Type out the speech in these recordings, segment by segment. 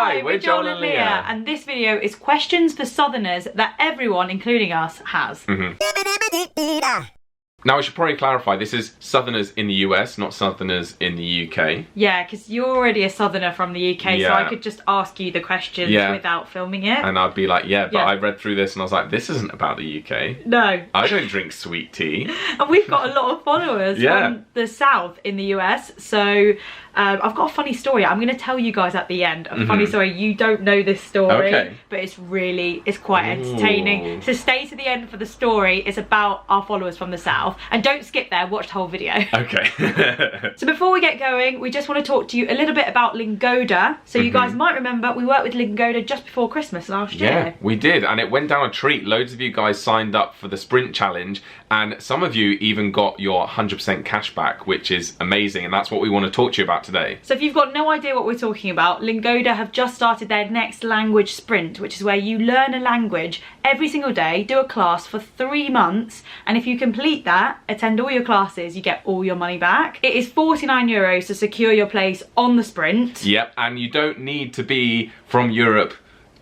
Hi, we're Joel and Lia, and this video is questions for Southerners that everyone, including us, has. Now, I should probably clarify, this is Southerners in the US, not Southerners in the UK. Yeah, because you're already a Southerner from the UK, so I could just ask you the questions without filming it. And I'd be like, but I read through this and I was like, this isn't about the UK. No. I don't drink sweet tea. And we've got a lot of followers from the South in the US, so I've got a funny story. I'm going to tell you guys at the end a funny story. You don't know this story, but it's quite entertaining. So stay to the end for the story. It's about our followers from the South. And don't skip there, watch the whole video. Okay. So before we get going, we just want to talk to you a little bit about Lingo Des. So you guys might remember we worked with Lingo Des just before Christmas last year. Yeah, we did, and it went down a treat. Loads of you guys signed up for the sprint challenge, and some of you even got your 100% cash back, which is amazing, and that's what we want to talk to you about today. So if you've got no idea what we're talking about, Lingo Des have just started their next language sprint, which is where you learn a language every single day, do a class for 3 months, and if you complete that, attend all your classes, you get all your money back. It is €49 to secure your place on the sprint. Yep, and you don't need to be from Europe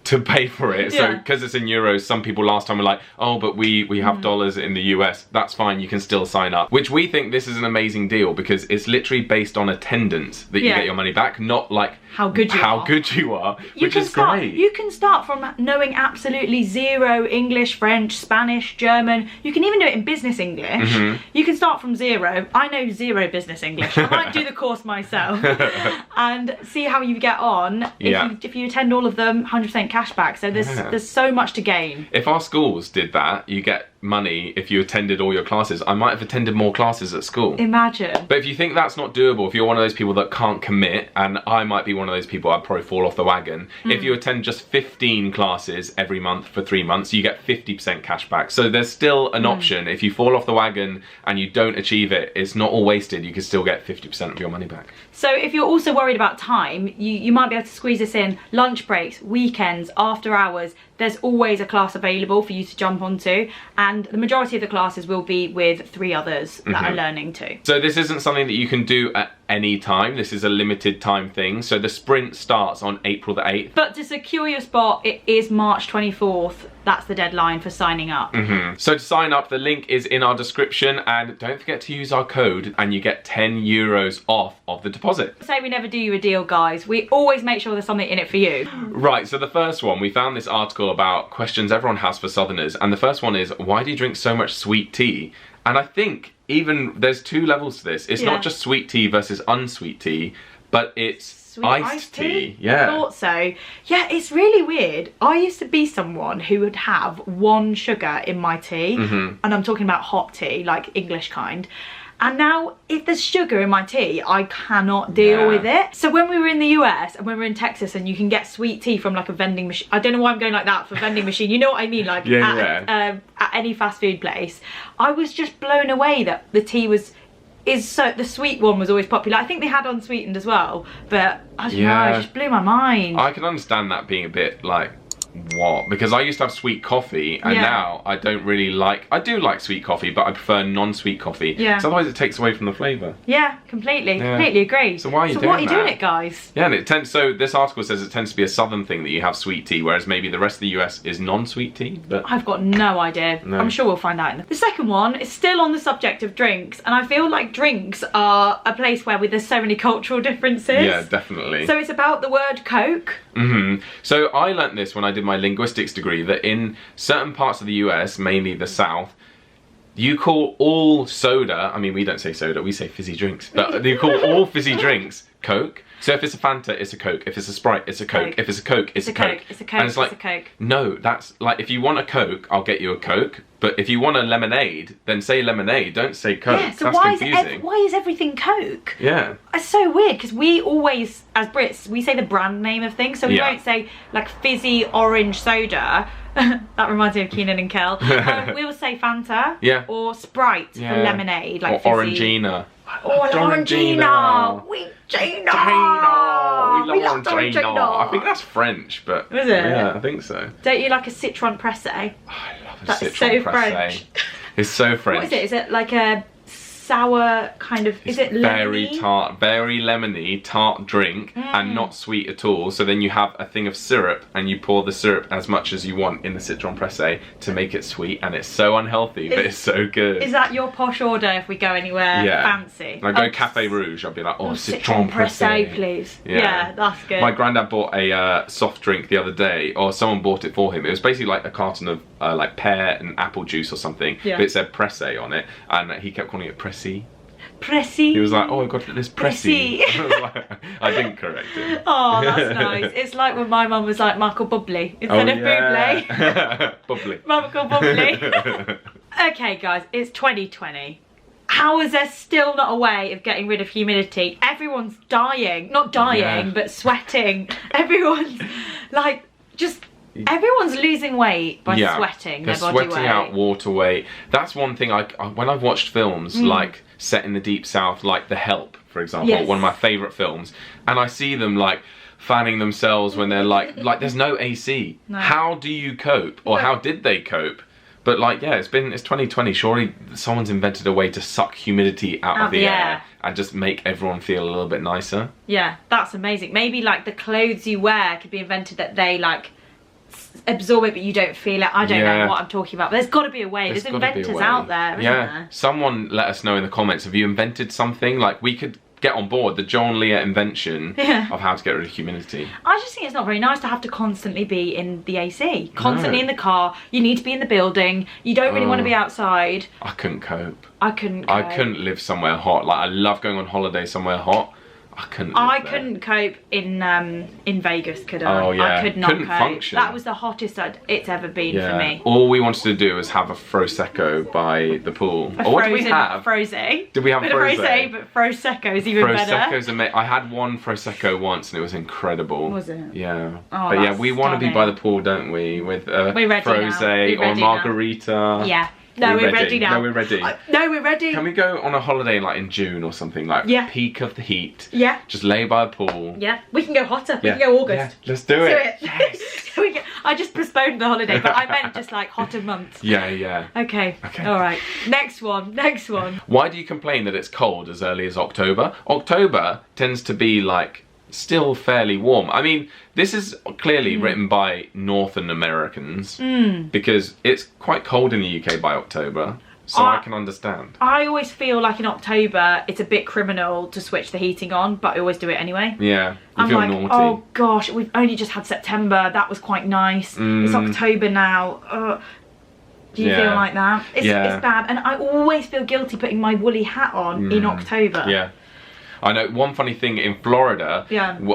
to pay for it. So because it's in euros, some people last time were like, oh, but we have dollars in the US. That's fine, you can still sign up. Which we think this is an amazing deal because it's literally based on attendance that you get your money back, not like how good you are, which is great. You can start from knowing absolutely zero English, French, Spanish, German. You can even do it in business English. You can start from zero. I know zero business English. I might do the course myself and see how you get on. If you attend all of them, 100% cash back. So there's so much to gain. If our schools did that, you get money if you attended all your classes. I might have attended more classes at school. Imagine. But if you think that's not doable, if you're one of those people that can't commit, and I might be one of those people, I'd probably fall off the wagon. If you attend just 15 classes every month for 3 months, you get 50% cash back. So there's still an option. If you fall off the wagon and you don't achieve it, it's not all wasted. You can still get 50% of your money back. So if you're also worried about time, you might be able to squeeze this in lunch breaks, weekends, after hours. There's always a class available for you to jump onto, and the majority of the classes will be with 3 others that are learning too. So this isn't something that you can do at any time. This is a limited time thing. So the sprint starts on April the 8th. But to secure your spot, it is March 24th. That's the deadline for signing up. So to sign up, the link is in our description, and don't forget to use our code and you get €10 off of the deposit. Say we never do you a deal, guys. We always make sure there's something in it for you. Right, so the first one, we found this article about questions everyone has for Southerners, and the first one is, why do you drink so much sweet tea? And I think even there's 2 levels to this. It's not just sweet tea versus unsweet tea, but it's iced tea. I thought so. Yeah, it's really weird. I used to be someone who would have 1 sugar in my tea, and I'm talking about hot tea, like English kind. And now, if there's sugar in my tea, I cannot deal with it. So when we were in the US and when we were in Texas and you can get sweet tea from like a vending machine, I don't know why I'm going like that for vending machine, you know what I mean, like at any fast food place, I was just blown away that the tea the sweet one was always popular. I think they had unsweetened as well, but I don't know, it just blew my mind. I can understand that being a bit like, what? Because I used to have sweet coffee, and now I don't really like, I do like sweet coffee, but I prefer non-sweet coffee. Yeah. So otherwise it takes away from the flavour. Yeah, completely agree. So why are you doing it, guys? Yeah, and it tends, so this article says it tends to be a southern thing that you have sweet tea, whereas maybe the rest of the US is non-sweet tea, but I've got no idea. I'm sure we'll find out. The second one is still on the subject of drinks, and I feel like drinks are a place where there's so many cultural differences. Yeah, definitely. So it's about the word Coke. So I learnt this when I did my linguistics degree, that in certain parts of the US, mainly the South, you call all soda, I mean we don't say soda, we say fizzy drinks, but you call all fizzy drinks Coke. So if it's a Fanta, it's a Coke. If it's a Sprite, it's a Coke. If it's a Coke, it's a Coke. It's a Coke, and it's like, it's a Coke. No, that's like, if you want a Coke, I'll get you a Coke. But if you want a lemonade, then say lemonade, don't say Coke. Yeah, so that's confusing. why is everything Coke? Yeah. It's so weird, because we always, as Brits, we say the brand name of things, so we won't say like fizzy orange soda. That reminds me of Keenan and Kel. We will say Fanta or Sprite for lemonade, like or fizzy. Orangina. Oh, Orangina! We love Orangina! I think that's French, but is it? Yeah, I think so. Don't you like a citron pressé? I love a That's citron so pressé. French. It's so French. What is it? Is it like a sour kind of, is it very lemony? tart, very lemony, tart drink, and not sweet at all. So then you have a thing of syrup, and you pour the syrup as much as you want in the citron pressé to make it sweet, and it's so unhealthy, but it's so good. Is that your posh order if we go anywhere fancy? I go Café Rouge, I'll be like, oh, citron pressé, please. Yeah, that's good. My granddad bought a soft drink the other day, or someone bought it for him. It was basically like a carton of like pear and apple juice or something, but it said pressé on it, and he kept calling it pressy. Pressy. He was like, oh, I got this pressy. I didn't correct him. Oh, that's nice. It's like when my mum was like Michael Bubbly instead of Bublé. Bubbly. Michael Bubbly. Okay, guys, it's 2020. How is there still not a way of getting rid of humidity? Everyone's dying. Not dying, but sweating. Everyone's like, just... Everyone's losing weight by sweating their body weight. They're sweating out water weight. That's one thing, when I've watched films like set in the Deep South, like The Help, for example, one of my favourite films, and I see them like fanning themselves when they're like there's no AC. No. How do you cope? Or how did they cope? But like, yeah, it's 2020. Surely someone's invented a way to suck humidity out of the air and just make everyone feel a little bit nicer. Yeah, that's amazing. Maybe like the clothes you wear could be invented that they like absorb it but you don't feel it. I don't know what I'm talking about, but there's got to be a way. There's inventors out there, isn't there? Someone let us know in the comments, have you invented something? Like, we could get on board the Joel Lia invention of how to get rid of humidity. I just think it's not very nice to have to constantly be in the AC, constantly in the car. You need to be in the building. You don't really want to be outside. I couldn't cope. I couldn't live somewhere hot. Like, I love going on holiday somewhere hot. I couldn't cope in Vegas, could I? Oh, yeah. I could not cope. Function. That was the hottest it's ever been for me. All we wanted to do was have a Prosecco by the pool. What did we have? Frosé. Did we have Frosé? But Prosecco's even better. Prosecco's amazing. I had one Prosecco once and it was incredible. Was it? Yeah. Oh, but yeah, we want to be by the pool, don't we? With Frosé or margarita. Yeah. No, we're ready now. No, we're ready. No, we're ready. Can we go on a holiday like in June or something? Like peak of the heat. Yeah. Just lay by a pool. Yeah. We can go hotter. We can go August. Yeah. Let's do it. Yes. I just postponed the holiday, but I meant just like hotter months. Yeah. Okay. All right. Next one. Why do you complain that it's cold as early as October? October tends to be like still fairly warm. I mean, this is clearly written by Northern Americans because it's quite cold in the UK by October, so I can understand. I always feel like in October it's a bit criminal to switch the heating on, but I always do it anyway. Yeah, I'm like, naughty. Oh gosh, we've only just had September, that was quite nice. It's October now. Do you feel like that? It's bad, and I always feel guilty putting my woolly hat on in October. Yeah. I know one funny thing in Florida,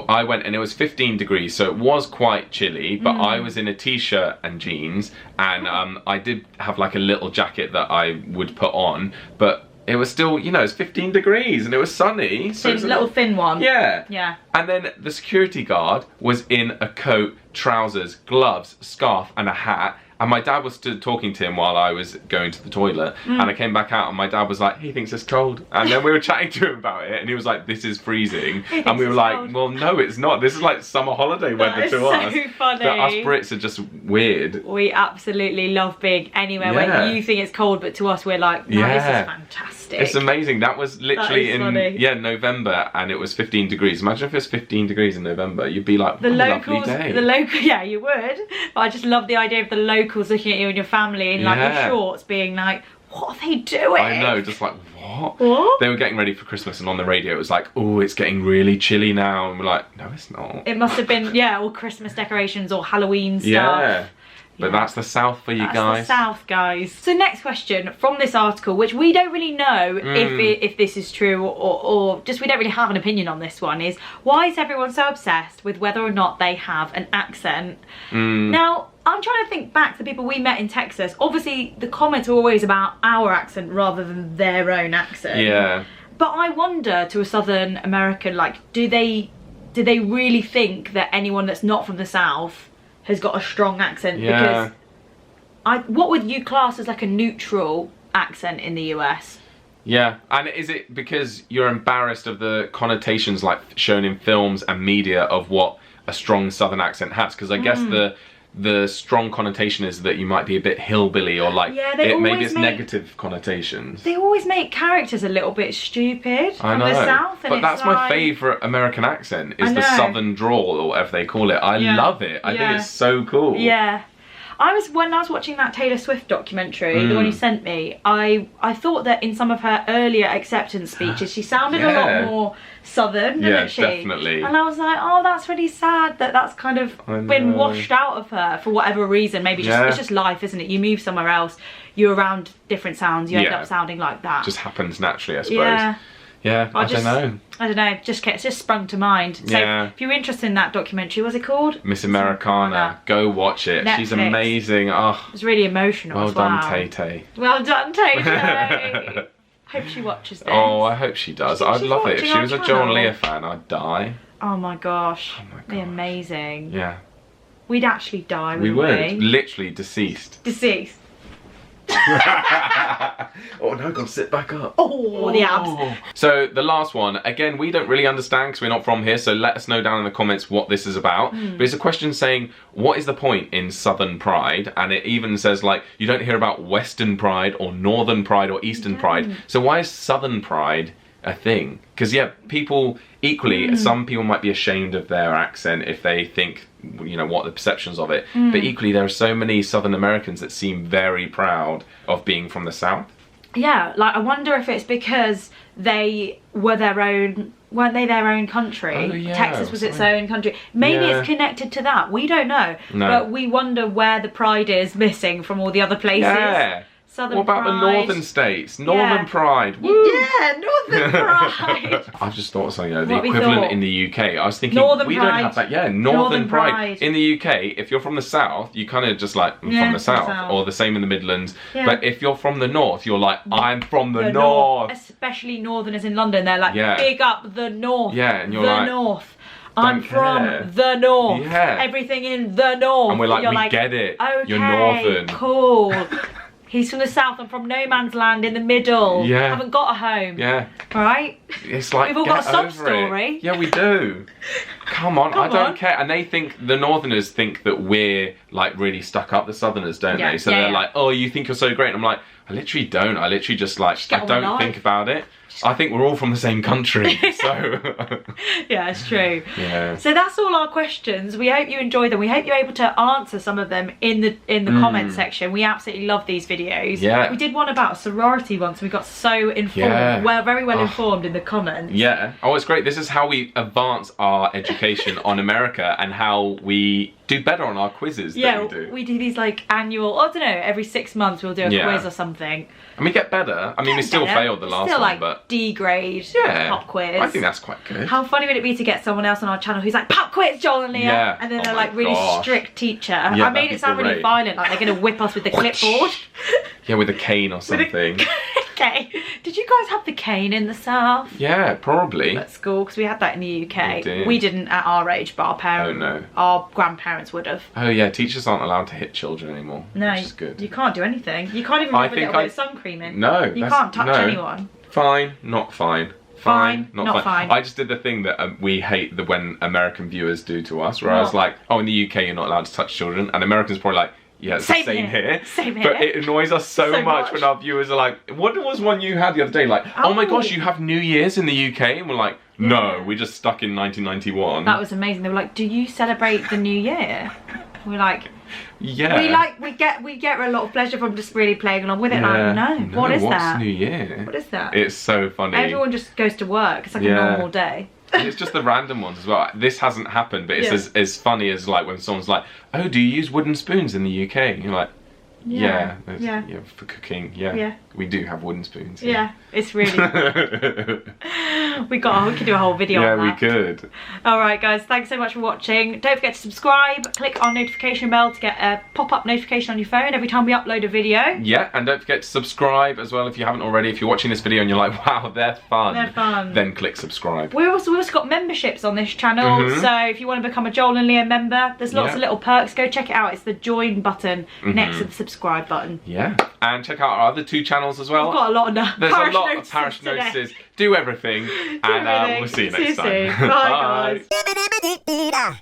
I went and it was 15 degrees, so it was quite chilly, but I was in a t-shirt and jeans, and I did have like a little jacket that I would put on, but it was still, you know, it's 15 degrees and it was sunny. So it's a little thin one. Yeah. Yeah. And then the security guard was in a coat, trousers, gloves, scarf and a hat. And my dad was stood talking to him while I was going to the toilet. And I came back out and my dad was like, he thinks it's cold. And then we were chatting to him about it and he was like, this is freezing. And we were like, cold. Well, no, it's not. This is like summer holiday weather to us. So funny. But us Brits are just weird. We absolutely love being anywhere where you think it's cold, but to us we're like, no, this is fantastic. It's amazing. That was literally in November and it was 15 degrees. Imagine if it's 15 degrees in November. You'd be like, what a lovely day. Yeah, you would. But I just love the idea of the locals looking at you and your family in like your shorts being like, what are they doing? I know, just like, what? They were getting ready for Christmas and on the radio it was like, oh, it's getting really chilly now. And we're like, no, it's not. It must have been, all Christmas decorations or Halloween stuff. Yeah. But that's the South for you guys. That's the South, guys. So next question from this article, which we don't really know if this is true or just we don't really have an opinion on this one, is why is everyone so obsessed with whether or not they have an accent? Now, I'm trying to think back to the people we met in Texas. Obviously, the comments are always about our accent rather than their own accent. Yeah. But I wonder, to a Southern American, like, do they really think that anyone that's not from the South has got a strong accent? Yeah. Because what would you class as like a neutral accent in the US? Yeah, and is it because you're embarrassed of the connotations like shown in films and media of what a strong Southern accent has? Because I guess the strong connotation is that you might be a bit hillbilly, or like maybe it's negative connotations. They always make characters a little bit stupid from the South. And but that's my favourite American accent, is the Southern drawl, or whatever they call it. I love it. I think it's so cool. Yeah. When I was watching that Taylor Swift documentary, the one you sent me, I thought that in some of her earlier acceptance speeches, she sounded a lot more Southern, didn't she? Definitely. And I was like, oh, that's really sad that that's kind of been washed out of her for whatever reason. Maybe it's just life, isn't it? You move somewhere else, you're around different sounds, you end up sounding like that. Just happens naturally, I suppose. Yeah, I don't know. I don't know, it's just sprung to mind. So if you're interested in that documentary, what's it called? Miss Americana. Go watch it. Netflix. She's amazing. Oh, it's really emotional as well. Well done, Tay-Tay. Well done, Tay-Tay. Hope she watches this. Oh, I hope she does. I'd love it. If she was a Joel Lia fan, I'd die. Oh my gosh. Be amazing. Yeah. We'd actually die, wouldn't we? We would. Literally deceased. Deceased. Oh no, gotta sit back up. Oh, the abs. So the last one, again, we don't really understand because we're not from here, so let us know down in the comments what this is about. But it's a question saying, what is the point in Southern Pride? And it even says, like, you don't hear about Western Pride or Northern Pride or Eastern Pride. So why is Southern Pride a thing? Because people equally, some people might be ashamed of their accent if they think, you know, what the perceptions of it, but equally there are so many Southern Americans that seem very proud of being from the South. Yeah, like I wonder if it's because they were weren't they their own country? Oh, yeah, Texas was its own country. Maybe it's connected to that. We don't know. But we wonder where the pride is missing from all the other places. Yeah. Southern what about Pride. the Northern states? Northern Pride. Woo! Yeah, Northern Pride. I've just thought of something, the equivalent in the UK. I was thinking, Northern we Pride. don't have that. Yeah, Northern Pride. In the UK, if you're from the South, you kind of just like, I'm from the South. Or the same in the Midlands. Yeah. But if you're from the North, you're like, I'm from the North. Especially Northerners in London, they're like, big up the North. Yeah, and you're like, the North. I'm from the North. Yeah. Everything in the North. And we're like, we get it. Okay, you're Northern. Cool. He's from the South, I'm from no man's land in the middle. Yeah. Haven't got a home. Yeah. Right? It's like, we've all got a sob story. Yeah, we do. Come on, I don't care. And they think, the Northerners think that we're like really stuck up, the Southerners, don't they? So they're like, oh, you think you're so great. And I'm like, I literally don't. I literally just like, I don't think about it. I think we're all from the same country, so... Yeah, it's true. Yeah. So that's all our questions. We hope you enjoyed them. We hope you're able to answer some of them in the comment section. We absolutely love these videos. Yeah. We did one about a sorority once, and we got so informed. Yeah. Well, very well informed in the comments. Yeah. Oh, it's great. This is how we advance our education on America and how we do better on our quizzes that we do these like annual, I don't know, every 6 months we'll do a quiz or something. And we get better. I mean, we still failed the last one, but... D grade pop quiz. I think that's quite good. How funny would it be to get someone else on our channel who's like, pop quiz, Joel and Lia? Yeah. And then they're like really strict teacher. I made it sound really violent, like they're going to whip us with the clipboard. Yeah, with a cane or something. Okay. Did you guys have the cane in the South? Yeah, probably. At school, because we had that in the UK. We did. We didn't at our age, but our parents, our grandparents would have. Oh yeah, teachers aren't allowed to hit children anymore. No, which is good. You can't do anything. You can't even have a little bit of sun cream in. No, you can't touch anyone. Fine, not fine. Fine, not fine. fine. I just did the thing that we hate when American viewers do to us, where I was like, oh, in the UK you're not allowed to touch children, and Americans probably like, yeah, it's the same here. Same here. But it annoys us so much when our viewers are like, what was one you had the other day? Like, oh my gosh, you have New Year's in the UK? And we're like, no, we're just stuck in 1991. That was amazing. They were like, do you celebrate the New Year? We're like, yeah. We get a lot of pleasure from just really playing along with it. Like, no, what is that? What's New Year? What is that? It's so funny. Everyone just goes to work. It's like a normal day. And it's just the random ones as well. This hasn't happened, but it's as funny as like when someone's like, oh, do you use wooden spoons in the UK? And you're like, yeah, for cooking, we do have wooden spoons. Yeah, it's really we could do a whole video on that. Yeah, we could. Alright guys, thanks so much for watching. Don't forget to subscribe, click on notification bell to get a pop-up notification on your phone every time we upload a video. Yeah, and don't forget to subscribe as well if you haven't already. If you're watching this video and you're like, wow, they're fun, then click subscribe. We've also got memberships on this channel, so if you want to become a Joel and Lia member, there's lots of little perks. Go check it out. It's the join button next to the subscribe button. Yeah, and check out our other 2 channels as well. We've got a lot of There's a lot of parish notices. Do everything, and we'll see you next time. Bye guys.